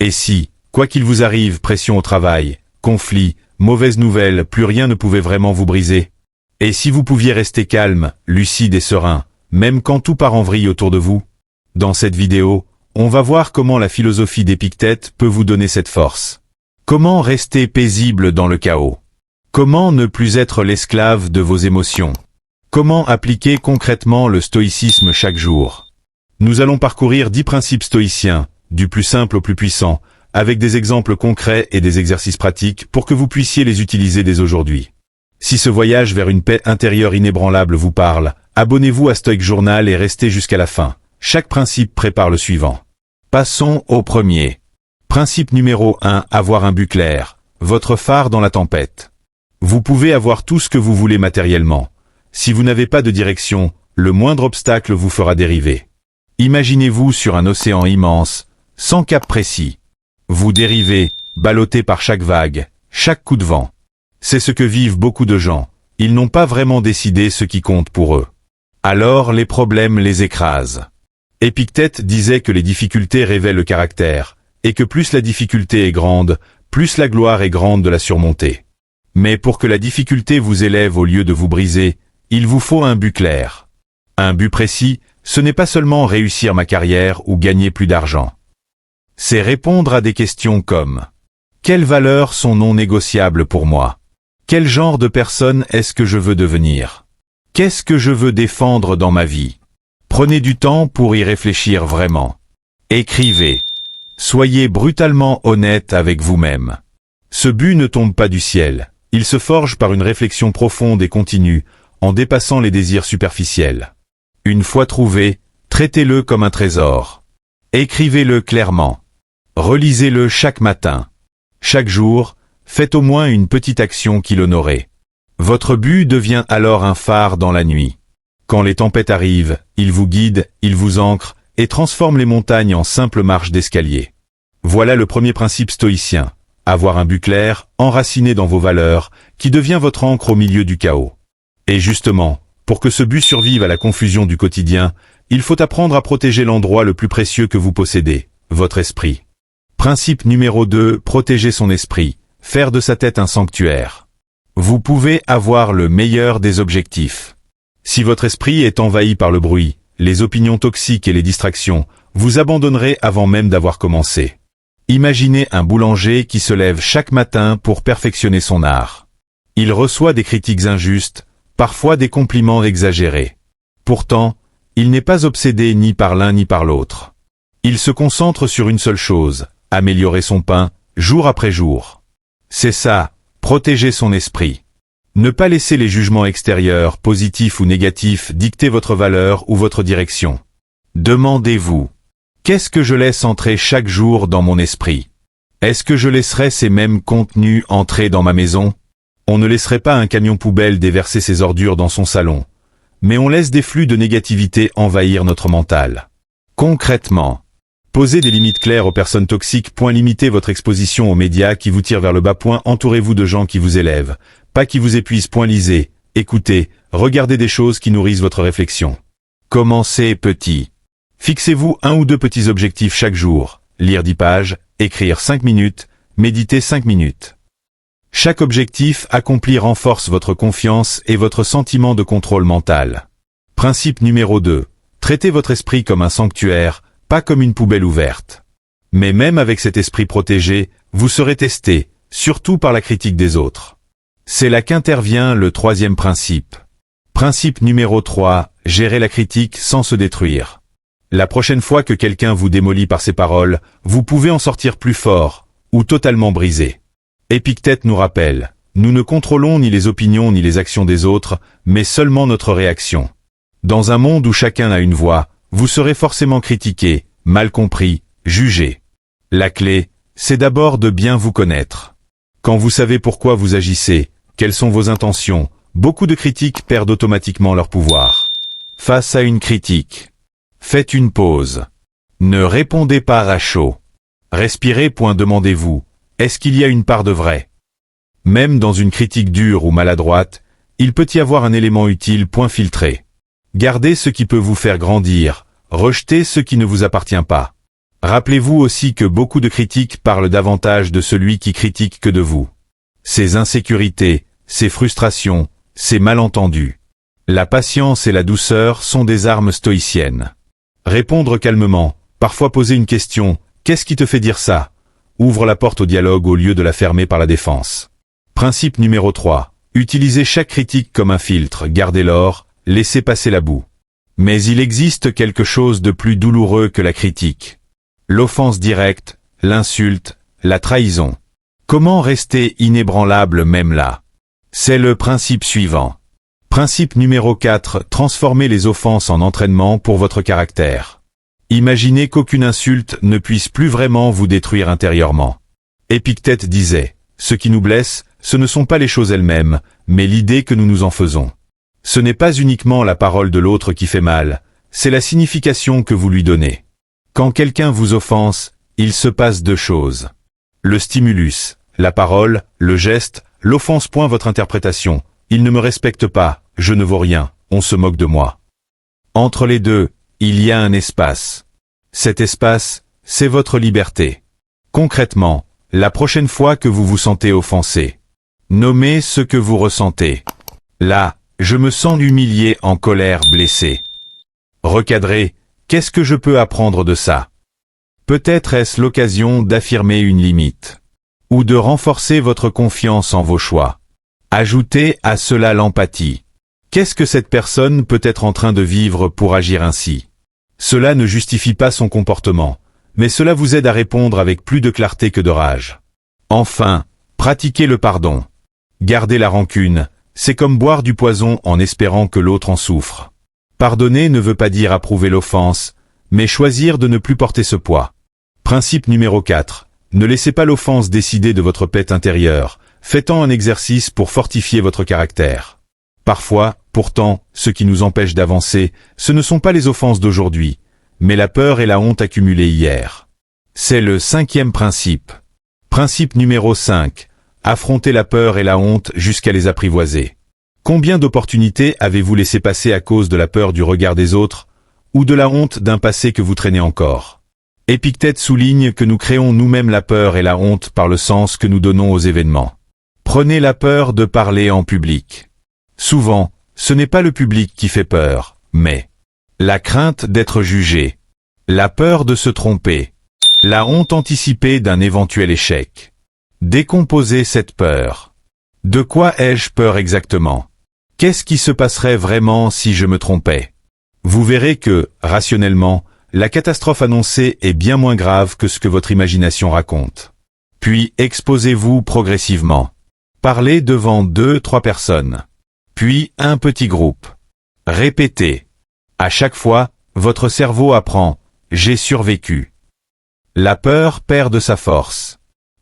Et si, quoi qu'il vous arrive, pression au travail, conflit, mauvaise nouvelle, plus rien ne pouvait vraiment vous briser? Et si vous pouviez rester calme, lucide et serein, même quand tout part en vrille autour de vous? Dans cette vidéo, on va voir comment la philosophie d'Épictète peut vous donner cette force. Comment rester paisible dans le chaos? Comment ne plus être l'esclave de vos émotions? Comment appliquer concrètement le stoïcisme chaque jour? Nous allons parcourir 10 principes stoïciens, du plus simple au plus puissant, avec des exemples concrets et des exercices pratiques pour que vous puissiez les utiliser dès aujourd'hui. Si ce voyage vers une paix intérieure inébranlable vous parle, abonnez-vous à Stoic Journal et restez jusqu'à la fin. Chaque principe prépare le suivant. Passons au premier. Principe numéro 1, avoir un but clair, votre phare dans la tempête. Vous pouvez avoir tout ce que vous voulez matériellement. Si vous n'avez pas de direction, le moindre obstacle vous fera dériver. Imaginez-vous sur un océan immense, sans cap précis. Vous dérivez, ballotté par chaque vague, chaque coup de vent. C'est ce que vivent beaucoup de gens. Ils n'ont pas vraiment décidé ce qui compte pour eux. Alors les problèmes les écrasent. Épictète disait que les difficultés révèlent le caractère, et que plus la difficulté est grande, plus la gloire est grande de la surmonter. Mais pour que la difficulté vous élève au lieu de vous briser, il vous faut un but clair. Un but précis, ce n'est pas seulement réussir ma carrière ou gagner plus d'argent. C'est répondre à des questions comme « Quelles valeurs sont non négociables pour moi? Quel genre de personne est-ce que je veux devenir? Qu'est-ce que je veux défendre dans ma vie ?» Prenez du temps pour y réfléchir vraiment. Écrivez. Soyez brutalement honnête avec vous-même. Ce but ne tombe pas du ciel. Il se forge par une réflexion profonde et continue, en dépassant les désirs superficiels. Une fois trouvé, traitez-le comme un trésor. Écrivez-le clairement. Relisez-le chaque matin. Chaque jour, faites au moins une petite action qui l'honorait. Votre but devient alors un phare dans la nuit. Quand les tempêtes arrivent, il vous guide, il vous ancre, et transforme les montagnes en simples marches d'escalier. Voilà le premier principe stoïcien. Avoir un but clair, enraciné dans vos valeurs, qui devient votre ancre au milieu du chaos. Et justement, pour que ce but survive à la confusion du quotidien, il faut apprendre à protéger l'endroit le plus précieux que vous possédez, votre esprit. Principe numéro 2, protéger son esprit, faire de sa tête un sanctuaire. Vous pouvez avoir le meilleur des objectifs. Si votre esprit est envahi par le bruit, les opinions toxiques et les distractions, vous abandonnerez avant même d'avoir commencé. Imaginez un boulanger qui se lève chaque matin pour perfectionner son art. Il reçoit des critiques injustes, parfois des compliments exagérés. Pourtant, il n'est pas obsédé ni par l'un ni par l'autre. Il se concentre sur une seule chose, améliorer son pain, jour après jour. C'est ça, protéger son esprit. Ne pas laisser les jugements extérieurs, positifs ou négatifs, dicter votre valeur ou votre direction. Demandez-vous. Qu'est-ce que je laisse entrer chaque jour dans mon esprit? Est-ce que je laisserai ces mêmes contenus entrer dans ma maison? On ne laisserait pas un camion poubelle déverser ses ordures dans son salon. Mais on laisse des flux de négativité envahir notre mental. Concrètement, posez des limites claires aux personnes toxiques. Limitez votre exposition aux médias qui vous tirent vers le bas. Entourez-vous de gens qui vous élèvent, pas qui vous épuisent. Lisez, écoutez, regardez des choses qui nourrissent votre réflexion. Commencez petit. Fixez-vous 1 ou 2 petits objectifs chaque jour, lire 10 pages, écrire 5 minutes, méditer 5 minutes. Chaque objectif accompli renforce votre confiance et votre sentiment de contrôle mental. Principe numéro 2. Traitez votre esprit comme un sanctuaire, pas comme une poubelle ouverte. Mais même avec cet esprit protégé, vous serez testé, surtout par la critique des autres. C'est là qu'intervient le troisième principe. Principe numéro 3. Gérer la critique sans se détruire. La prochaine fois que quelqu'un vous démolit par ses paroles, vous pouvez en sortir plus fort, ou totalement brisé. Épictète nous rappelle, nous ne contrôlons ni les opinions ni les actions des autres, mais seulement notre réaction. Dans un monde où chacun a une voix, vous serez forcément critiqué, mal compris, jugé. La clé, c'est d'abord de bien vous connaître. Quand vous savez pourquoi vous agissez, quelles sont vos intentions, beaucoup de critiques perdent automatiquement leur pouvoir. Face à une critique, faites une pause. Ne répondez pas à chaud. Respirez. Demandez-vous, est-ce qu'il y a une part de vrai? Même dans une critique dure ou maladroite, il peut y avoir un élément utile. Filtrez. Gardez ce qui peut vous faire grandir, rejetez ce qui ne vous appartient pas. Rappelez-vous aussi que beaucoup de critiques parlent davantage de celui qui critique que de vous. Ses insécurités, ses frustrations, ses malentendus. La patience et la douceur sont des armes stoïciennes. Répondre calmement, parfois poser une question, qu'est-ce qui te fait dire ça? Ouvre la porte au dialogue au lieu de la fermer par la défense. Principe numéro 3. Utilisez chaque critique comme un filtre, gardez l'or, laissez passer la boue. Mais il existe quelque chose de plus douloureux que la critique. L'offense directe, l'insulte, la trahison. Comment rester inébranlable même là? C'est le principe suivant. Principe numéro 4. Transformez les offenses en entraînement pour votre caractère. Imaginez qu'aucune insulte ne puisse plus vraiment vous détruire intérieurement. Épictète disait, « Ce qui nous blesse, ce ne sont pas les choses elles-mêmes, mais l'idée que nous nous en faisons. Ce n'est pas uniquement la parole de l'autre qui fait mal, c'est la signification que vous lui donnez. Quand quelqu'un vous offense, il se passe deux choses. Le stimulus, la parole, le geste, l'offense. Votre interprétation. Il ne me respecte pas, je ne vaux rien, on se moque de moi. Entre les deux, il y a un espace. Cet espace, c'est votre liberté. Concrètement, la prochaine fois que vous vous sentez offensé, nommez ce que vous ressentez. Là, je me sens humilié, en colère, blessé. Recadrez, qu'est-ce que je peux apprendre de ça? Peut-être est-ce l'occasion d'affirmer une limite. Ou de renforcer votre confiance en vos choix. Ajoutez à cela l'empathie. Qu'est-ce que cette personne peut être en train de vivre pour agir ainsi? Cela ne justifie pas son comportement, mais cela vous aide à répondre avec plus de clarté que de rage. Enfin, pratiquez le pardon. Gardez la rancune, c'est comme boire du poison en espérant que l'autre en souffre. Pardonner ne veut pas dire approuver l'offense, mais choisir de ne plus porter ce poids. Principe numéro 4. Ne laissez pas l'offense décider de votre paix intérieure, faites-en un exercice pour fortifier votre caractère. Parfois, pourtant, ce qui nous empêche d'avancer, ce ne sont pas les offenses d'aujourd'hui, mais la peur et la honte accumulées hier. C'est le 5e principe. Principe numéro 5. Affrontez la peur et la honte jusqu'à les apprivoiser. Combien d'opportunités avez-vous laissé passer à cause de la peur du regard des autres, ou de la honte d'un passé que vous traînez encore? Épictète souligne que nous créons nous-mêmes la peur et la honte par le sens que nous donnons aux événements. Prenez la peur de parler en public. Souvent, ce n'est pas le public qui fait peur, mais la crainte d'être jugé, la peur de se tromper, la honte anticipée d'un éventuel échec. Décomposez cette peur. De quoi ai-je peur exactement? Qu'est-ce qui se passerait vraiment si je me trompais? Vous verrez que, rationnellement, la catastrophe annoncée est bien moins grave que ce que votre imagination raconte. Puis exposez-vous progressivement. Parlez devant 2-3 personnes. Puis un petit groupe. Répétez. À chaque fois, votre cerveau apprend « j'ai survécu ». La peur perd de sa force.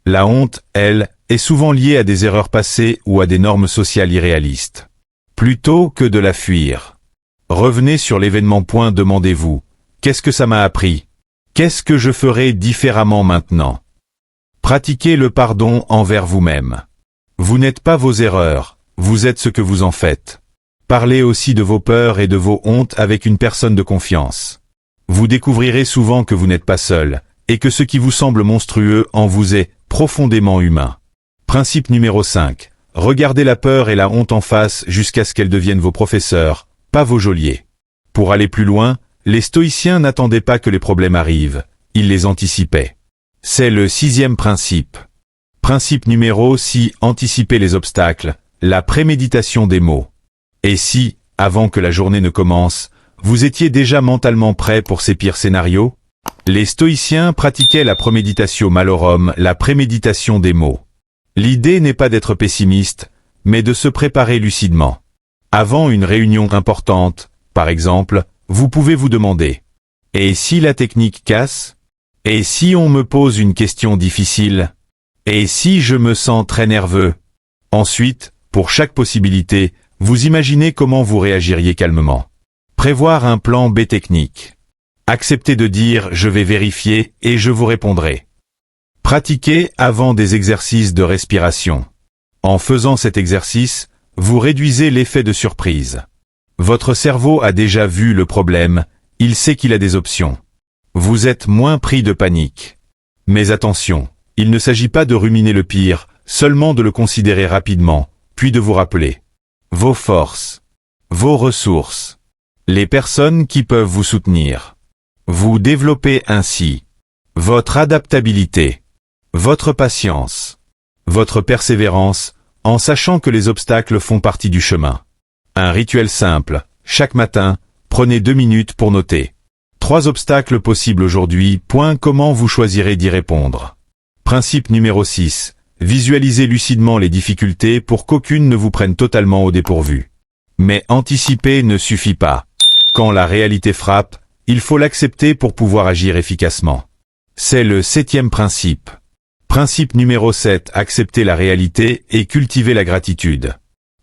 La honte, elle, est souvent liée à des erreurs passées ou à des normes sociales irréalistes. Plutôt que de la fuir. Revenez sur l'événement. Demandez-vous, qu'est-ce que ça m'a appris? Qu'est-ce que je ferai différemment maintenant? Pratiquez le pardon envers vous-même. Vous n'êtes pas vos erreurs, vous êtes ce que vous en faites. Parlez aussi de vos peurs et de vos hontes avec une personne de confiance. Vous découvrirez souvent que vous n'êtes pas seul, et que ce qui vous semble monstrueux en vous est profondément humain. Principe numéro 5. Regardez la peur et la honte en face jusqu'à ce qu'elles deviennent vos professeurs, pas vos geôliers. Pour aller plus loin, les stoïciens n'attendaient pas que les problèmes arrivent, ils les anticipaient. C'est le 6e principe. Principe numéro 6. Anticiper les obstacles, la préméditation des mots. Et si, avant que la journée ne commence, vous étiez déjà mentalement prêt pour ces pires scénarios? Les stoïciens pratiquaient la premeditatio malorum, la préméditation des mots. L'idée n'est pas d'être pessimiste, mais de se préparer lucidement. Avant une réunion importante, par exemple, vous pouvez vous demander « Et si la technique casse? Et si on me pose une question difficile? Et si je me sens très nerveux ?» Ensuite, pour chaque possibilité, vous imaginez comment vous réagiriez calmement. Prévoir un plan B technique. Acceptez de dire « je vais vérifier » et je vous répondrai. Pratiquez avant des exercices de respiration. En faisant cet exercice, vous réduisez l'effet de surprise. Votre cerveau a déjà vu le problème, il sait qu'il a des options. Vous êtes moins pris de panique. Mais attention, il ne s'agit pas de ruminer le pire, seulement de le considérer rapidement, puis de vous rappeler vos forces, vos ressources, les personnes qui peuvent vous soutenir. Vous développez ainsi votre adaptabilité, votre patience, votre persévérance, en sachant que les obstacles font partie du chemin. Un rituel simple, chaque matin, prenez 2 minutes pour noter 3 obstacles possibles aujourd'hui. Comment vous choisirez d'y répondre. Principe numéro 6. Visualisez lucidement les difficultés pour qu'aucune ne vous prenne totalement au dépourvu. Mais anticiper ne suffit pas. Quand la réalité frappe, il faut l'accepter pour pouvoir agir efficacement. C'est le 7e principe. Principe numéro 7. Accepter la réalité et cultiver la gratitude.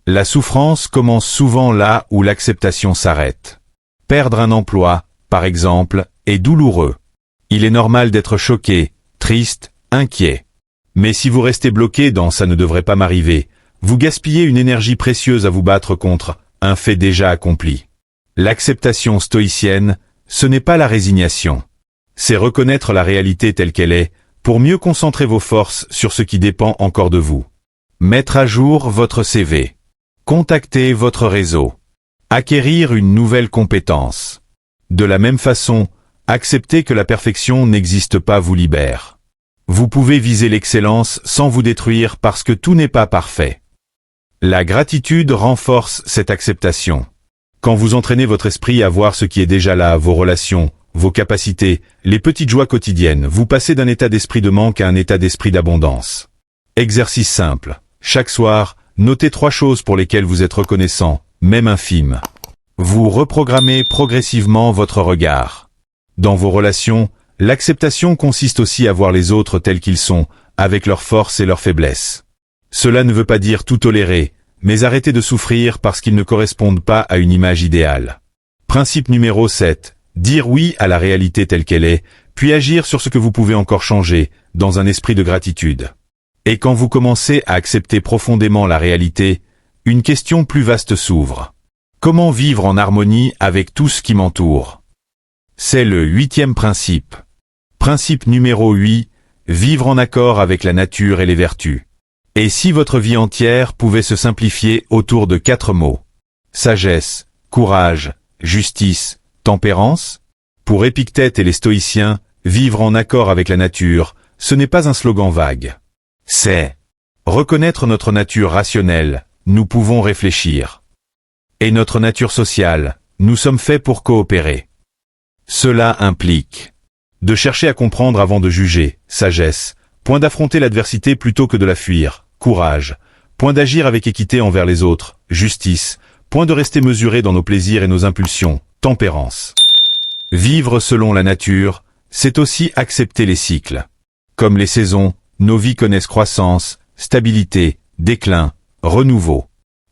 La souffrance commence souvent là où l'acceptation s'arrête. Perdre un emploi, par exemple, est douloureux. Il est normal d'être choqué, triste, inquiet. Mais si vous restez bloqué dans « ça ne devrait pas m'arriver », vous gaspillez une énergie précieuse à vous battre contre un fait déjà accompli. L'acceptation stoïcienne, ce n'est pas la résignation. C'est reconnaître la réalité telle qu'elle est, pour mieux concentrer vos forces sur ce qui dépend encore de vous. Mettre à jour votre CV. Contacter votre réseau. Acquérir une nouvelle compétence. De la même façon, accepter que la perfection n'existe pas vous libère. Vous pouvez viser l'excellence sans vous détruire parce que tout n'est pas parfait. La gratitude renforce cette acceptation. Quand vous entraînez votre esprit à voir ce qui est déjà là, vos relations, vos capacités, les petites joies quotidiennes, vous passez d'un état d'esprit de manque à un état d'esprit d'abondance. Exercice simple. Chaque soir, notez 3 choses pour lesquelles vous êtes reconnaissant, même infimes. Vous reprogrammez progressivement votre regard. Dans vos relations, l'acceptation consiste aussi à voir les autres tels qu'ils sont, avec leurs forces et leurs faiblesses. Cela ne veut pas dire tout tolérer, mais arrêter de souffrir parce qu'ils ne correspondent pas à une image idéale. Principe numéro 7. Dire oui à la réalité telle qu'elle est, puis agir sur ce que vous pouvez encore changer, dans un esprit de gratitude. Et quand vous commencez à accepter profondément la réalité, une question plus vaste s'ouvre. Comment vivre en harmonie avec tout ce qui m'entoure? C'est le 8e principe. Principe numéro 8. Vivre en accord avec la nature et les vertus. Et si votre vie entière pouvait se simplifier autour de 4 mots? Sagesse, courage, justice, tempérance? Pour Épictète et les stoïciens, vivre en accord avec la nature, ce n'est pas un slogan vague. C'est reconnaître notre nature rationnelle, nous pouvons réfléchir. Et notre nature sociale, nous sommes faits pour coopérer. Cela implique de chercher à comprendre avant de juger, sagesse, point d'affronter l'adversité plutôt que de la fuir, courage, point d'agir avec équité envers les autres, justice, point de rester mesuré dans nos plaisirs et nos impulsions, tempérance. Vivre selon la nature, c'est aussi accepter les cycles. Comme les saisons, nos vies connaissent croissance, stabilité, déclin, renouveau.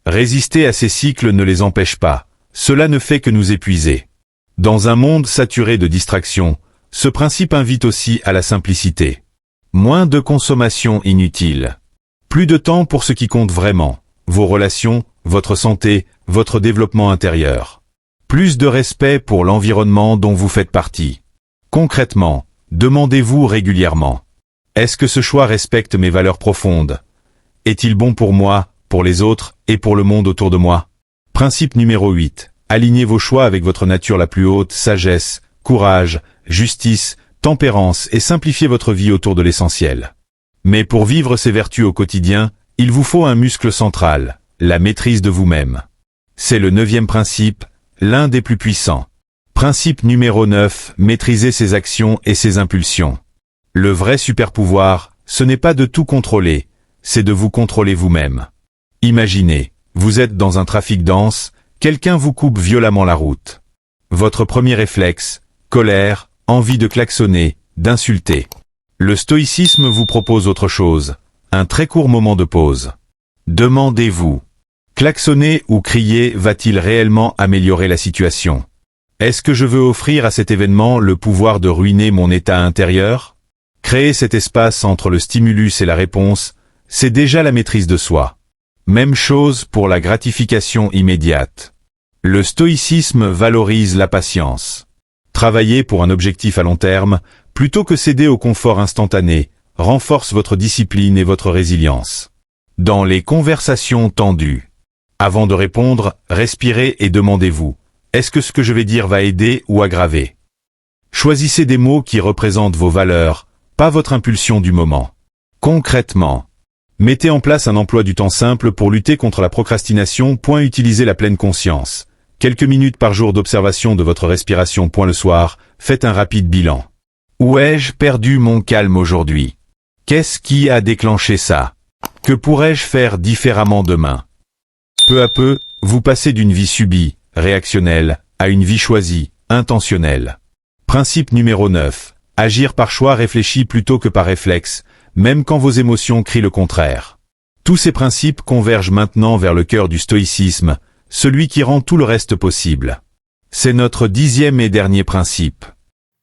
Résister à ces cycles ne les empêche pas, cela ne fait que nous épuiser. Dans un monde saturé de distractions, ce principe invite aussi à la simplicité. Moins de consommation inutile. Plus de temps pour ce qui compte vraiment, vos relations, votre santé, votre développement intérieur. Plus de respect pour l'environnement dont vous faites partie. Concrètement, demandez-vous régulièrement. Est-ce que ce choix respecte mes valeurs profondes? Est-il bon pour moi, pour les autres et pour le monde autour de moi? Principe numéro 8. Alignez vos choix avec votre nature la plus haute, sagesse, courage, justice, tempérance et simplifiez votre vie autour de l'essentiel. Mais pour vivre ces vertus au quotidien, il vous faut un muscle central, la maîtrise de vous-même. C'est le 9e principe, l'un des plus puissants. Principe numéro 9, maîtriser ses actions et ses impulsions. Le vrai super-pouvoir, ce n'est pas de tout contrôler, c'est de vous contrôler vous-même. Imaginez, vous êtes dans un trafic dense, quelqu'un vous coupe violemment la route. Votre premier réflexe, colère, envie de klaxonner, d'insulter. Le stoïcisme vous propose autre chose, un très court moment de pause. Demandez-vous, klaxonner ou crier va-t-il réellement améliorer la situation? Est-ce que je veux offrir à cet événement le pouvoir de ruiner mon état intérieur? Créer cet espace entre le stimulus et la réponse, c'est déjà la maîtrise de soi. Même chose pour la gratification immédiate. Le stoïcisme valorise la patience. Travailler pour un objectif à long terme, plutôt que céder au confort instantané, renforce votre discipline et votre résilience. Dans les conversations tendues. Avant de répondre, respirez et demandez-vous, est-ce que ce que je vais dire va aider ou aggraver? Choisissez des mots qui représentent vos valeurs, pas votre impulsion du moment. Concrètement, mettez en place un emploi du temps simple pour lutter contre la procrastination. Utilisez la pleine conscience. Quelques minutes par jour d'observation de votre respiration. Le soir, faites un rapide bilan. Où ai-je perdu mon calme aujourd'hui? Qu'est-ce qui a déclenché ça? Que pourrais-je faire différemment demain? Peu à peu, vous passez d'une vie subie, réactionnelle, à une vie choisie, intentionnelle. Principe numéro 9. Agir par choix réfléchi plutôt que par réflexe, même quand vos émotions crient le contraire. Tous ces principes convergent maintenant vers le cœur du stoïcisme, celui qui rend tout le reste possible. C'est notre 10e et dernier principe.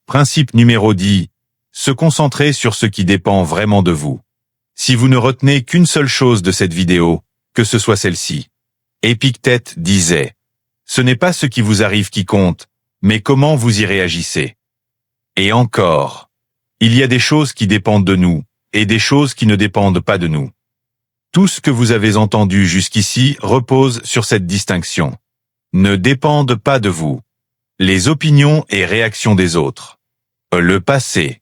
Principe numéro 10. Se concentrer sur ce qui dépend vraiment de vous. Si vous ne retenez qu'une seule chose de cette vidéo, que ce soit celle-ci. Épictète disait, « Ce n'est pas ce qui vous arrive qui compte, mais comment vous y réagissez. » Et encore, il y a des choses qui dépendent de nous, et des choses qui ne dépendent pas de nous. Tout ce que vous avez entendu jusqu'ici repose sur cette distinction. Ne dépendent pas de vous. Les opinions et réactions des autres. Le passé.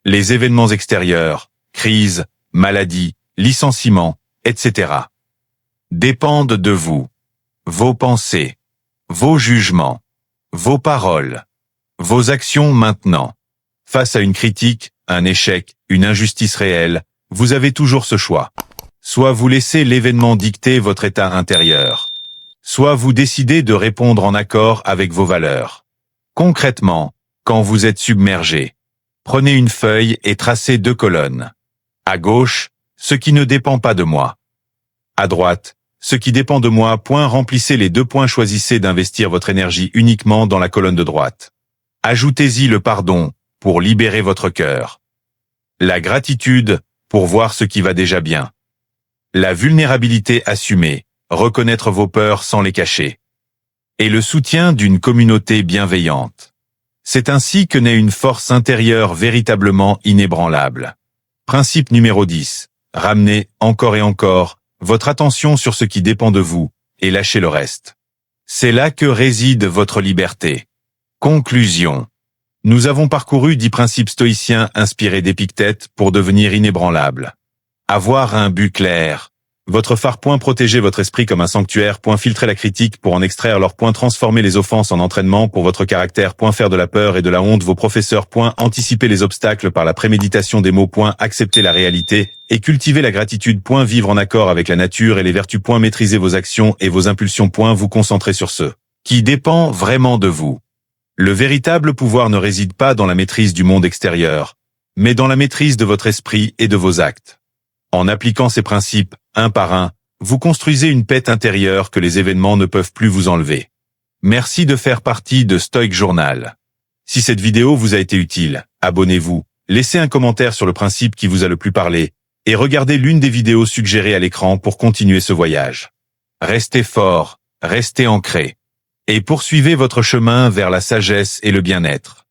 Les événements extérieurs, crises, maladies, licenciements, etc. dépendent de vous. Vos pensées, vos jugements, vos paroles, vos actions maintenant. Face à une critique, un échec, une injustice réelle, vous avez toujours ce choix. Soit vous laissez l'événement dicter votre état intérieur, soit vous décidez de répondre en accord avec vos valeurs. Concrètement, quand vous êtes submergé, prenez une feuille et tracez 2 colonnes. À gauche, ce qui ne dépend pas de moi. À droite, ce qui dépend de moi. Remplissez les 2 points. Choisissez d'investir votre énergie uniquement dans la colonne de droite. Ajoutez-y le pardon, pour libérer votre cœur. La gratitude, pour voir ce qui va déjà bien. La vulnérabilité assumée, reconnaître vos peurs sans les cacher. Et le soutien d'une communauté bienveillante. C'est ainsi que naît une force intérieure véritablement inébranlable. Principe numéro 10. Ramenez, encore et encore, votre attention sur ce qui dépend de vous, et lâchez le reste. C'est là que réside votre liberté. Conclusion. Nous avons parcouru 10 principes stoïciens inspirés d'Épictète pour devenir inébranlables. Avoir un but clair. Votre phare. Protéger votre esprit comme un sanctuaire. Filtrer la critique pour en extraire leur. Transformer les offenses en entraînement pour votre caractère. Faire de la peur et de la honte vos professeurs. Anticiper les obstacles par la préméditation des mots. Accepter la réalité et cultiver la gratitude. Vivre en accord avec la nature et les vertus. Maîtriser vos actions et vos impulsions. Vous concentrer sur ce qui dépend vraiment de vous. Le véritable pouvoir ne réside pas dans la maîtrise du monde extérieur, mais dans la maîtrise de votre esprit et de vos actes. En appliquant ces principes, un par un, vous construisez une paix intérieure que les événements ne peuvent plus vous enlever. Merci de faire partie de Stoic Journal. Si cette vidéo vous a été utile, abonnez-vous, laissez un commentaire sur le principe qui vous a le plus parlé, et regardez l'une des vidéos suggérées à l'écran pour continuer ce voyage. Restez fort, restez ancré, et poursuivez votre chemin vers la sagesse et le bien-être.